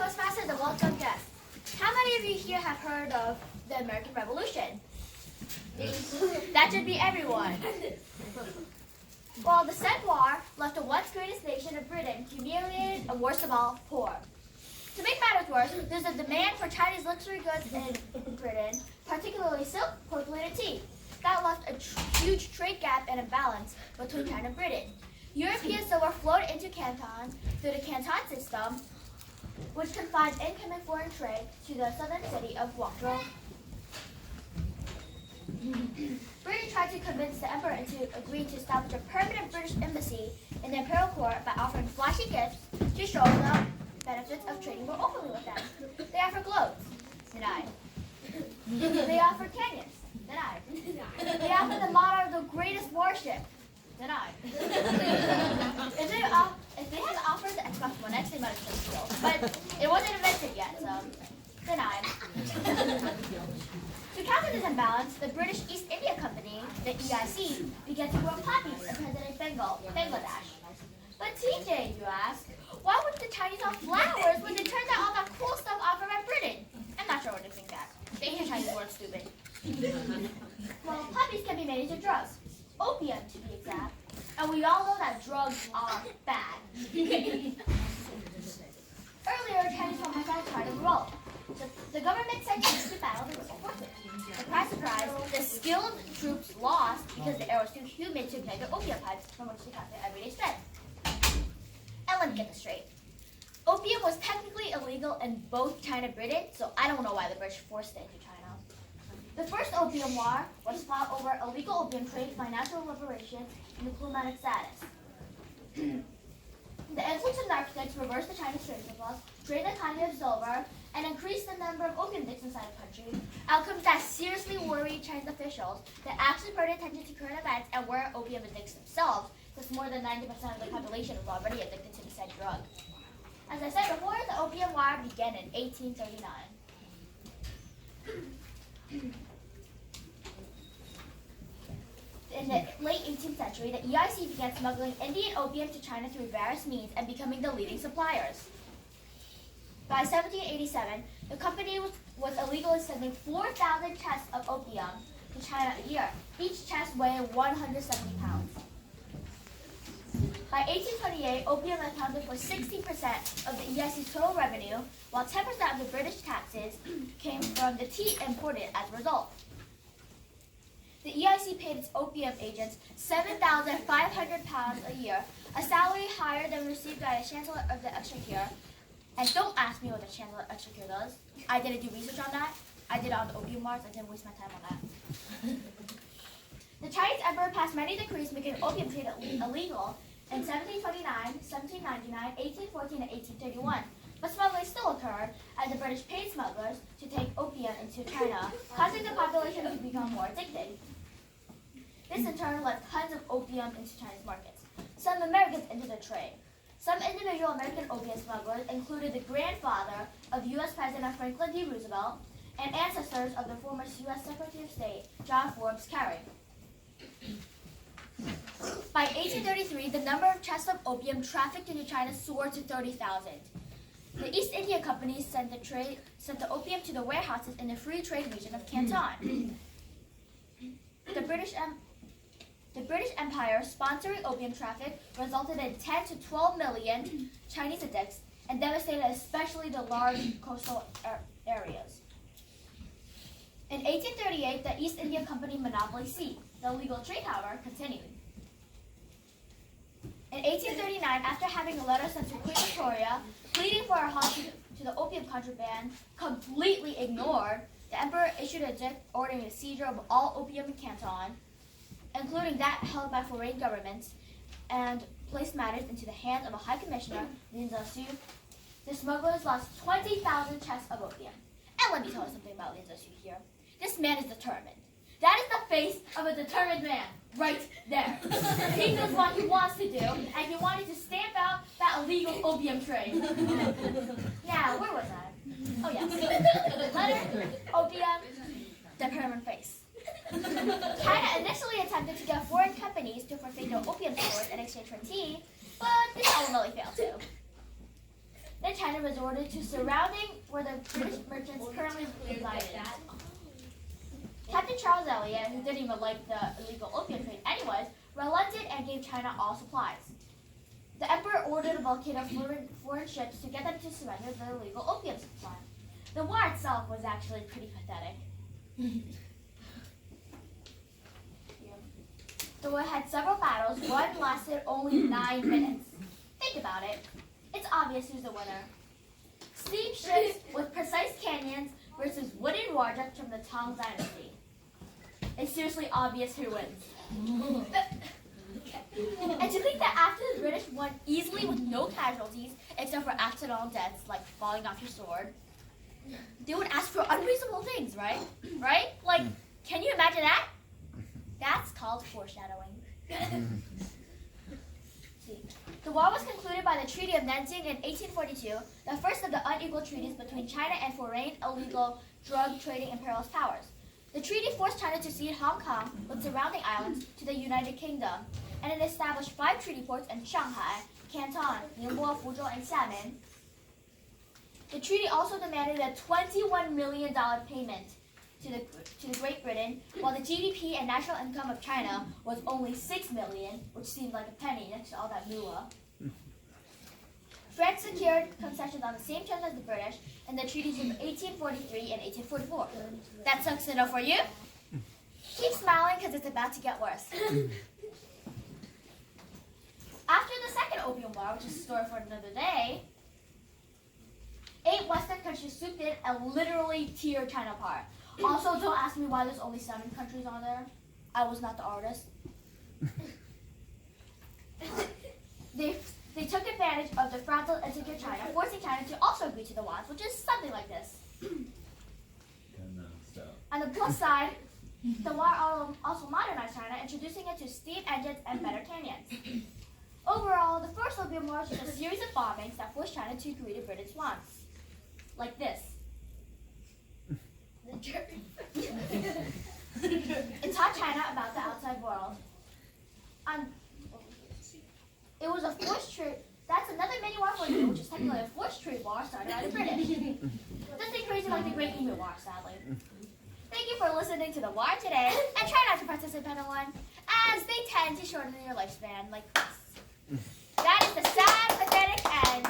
Toastmasters and welcome guests. How many of you here have heard of the American Revolution? That should be everyone. Well, the Civil War left the once greatest nation of Britain humiliated and worst of all, poor. To make matters worse, there's a demand for Chinese luxury goods in Britain, particularly silk, porcelain, and tea. That left a huge trade gap and imbalance between China and Britain. European silver flowed into Canton through the Canton system, which confined incoming foreign trade to the southern city of Guangzhou. Britain tried to convince the emperor into agreeing to establish a permanent British embassy in the imperial court by offering flashy gifts to show the benefits of trading more openly with them. They offered globes, denied. They offered canyons, denied. They offered the model of the greatest warship, denied. If they had offered the Xbox One X, they might have been killed. But it wasn't invented yet, so denied. To counter this imbalance, the British East India Company, the EIC, began to grow poppies in present-day Bangladesh. But TJ, you ask, why would the Chinese have flowers when they turned out all that cool stuff offered by Britain? I'm not sure what to think that. The ancient Chinese weren't stupid. Well, poppies can be made into drugs. Opium, to be exact. And we all know that drugs are bad. Earlier, Chinese homicides tried to revolt. The government sent troops to battle the rebel forces. Surprise, surprise, the skilled troops lost because the air was too humid to ignite the opium pipes from which they got their everyday strength. And let me get this straight. Opium was technically illegal in both China and Britain, so I don't know why the British forced it into China. The first Opium War was fought over illegal opium trade, financial liberation, and diplomatic status. The influence of narcotics reversed the Chinese trade surplus, drained the economy of silver, and increased the number of opium addicts inside the country. Outcomes that seriously worried Chinese officials that actually paid attention to current events and were opium addicts themselves, since more than 90% of the population was already addicted to the said drug. As I said before, the Opium War began in 1839. In the late 18th century, the EIC began smuggling Indian opium to China through various means and becoming the leading suppliers. By 1787, the company was illegally sending 4,000 chests of opium to China a year, each chest weighing 170 pounds. By 1828, opium accounted for 60% of the EIC's total revenue, while 10% of the British taxes came from the tea imported as a result. The EIC paid its opium agents 7,500 pounds a year, a salary higher than received by the Chancellor of the Exchequer. And don't ask me what the Chancellor of the Exchequer does. I didn't do research on that. I did it on the Opium Wars. I didn't waste my time on that. The Chinese emperor passed many decrees making opium trade illegal in 1729, 1799, 1814, and 1831. But smuggling still occurred as the British paid smugglers to take opium into China, causing the population to become more addicted. This in turn led tons of opium into Chinese markets. Some Americans entered the trade. Some individual American opium smugglers included the grandfather of U.S. President Franklin D. Roosevelt and ancestors of the former U.S. Secretary of State John Forbes Carey. By 1833, the number of chests of opium trafficked into China soared to 30,000. The East India Company sent the opium to the warehouses in the free trade region of Canton. The British Empire sponsoring opium traffic resulted in 10 to 12 million Chinese addicts and devastated especially the large coastal areas. In 1838, the East India Company monopoly ceased. The illegal trade, however, continued. In 1839, after having a letter sent to Queen Victoria pleading for a halt to the opium contraband completely ignored, the emperor issued a edict ordering the seizure of all opium in Canton, including that held by foreign governments, and placed matters into the hands of a high commissioner, Lin Zexu. The smugglers lost 20,000 chests of opium. And let me tell you something about Lin Zexu here. This man is determined. That is the face of a determined man, right there. He does what he wants to do, and he wanted to stamp out that illegal opium trade. Now, where was I? Oh yeah. Letter, opium, determined face. China initially attempted to get foreign companies to forsake their opium stores in exchange for tea, but this ultimately failed too. then China resorted to surrounding where the British merchants currently resided. Captain Charles Elliot, who didn't even like the illegal opium trade anyways, relented and gave China all supplies. The emperor ordered a blockade of foreign ships to get them to surrender the illegal opium supply. The war itself was actually pretty pathetic. The war had several battles. One lasted only 9 minutes. Think about it. It's obvious who's the winner. Steam ships with precise cannons versus wooden war jets from the Tang Dynasty. It's seriously obvious who wins. And to think that after the British won easily with no casualties, except for accidental deaths like falling off your sword, they would ask for unreasonable things, right? Right? Like, can you imagine that? That's called foreshadowing. The war was concluded by the Treaty of Nanjing in 1842, the first of the unequal treaties between China and foreign illegal drug trading imperialist powers. The treaty forced China to cede Hong Kong with surrounding islands to the United Kingdom, and it established 5 treaty ports in Shanghai, Canton, Ningbo, Fuzhou, and Xiamen. The treaty also demanded a $21 million payment to the Great Britain, while the GDP and national income of China was only $6 million, which seemed like a penny next to all that moolah. France secured concessions on the same terms as the British in the treaties of 1843 and 1844. That sucks enough for you? Keep smiling because it's about to get worse. After the Second Opium War, which is a story for another day, 8 Western countries swooped in and literally tore China apart. Also, don't ask me why there's only 7 countries on there. I was not the artist. They took advantage of the fragile and insecure China, forcing China to also agree to the WADs, which is something like this. On the plus side, the war also modernized China, introducing it to steam engines and better canyons. Overall, the First Opium War was just a series of bombings that forced China to agree to British wants. Like this. It taught China about the outside world. It was a forced trade. That's another mini war for you, which is technically a forced trade war started by the British. Nothing crazy like the Great Emu War, sadly. Thank you for listening to the war today, and try not to participate in one, as they tend to shorten your lifespan like this. That is the sad, pathetic end.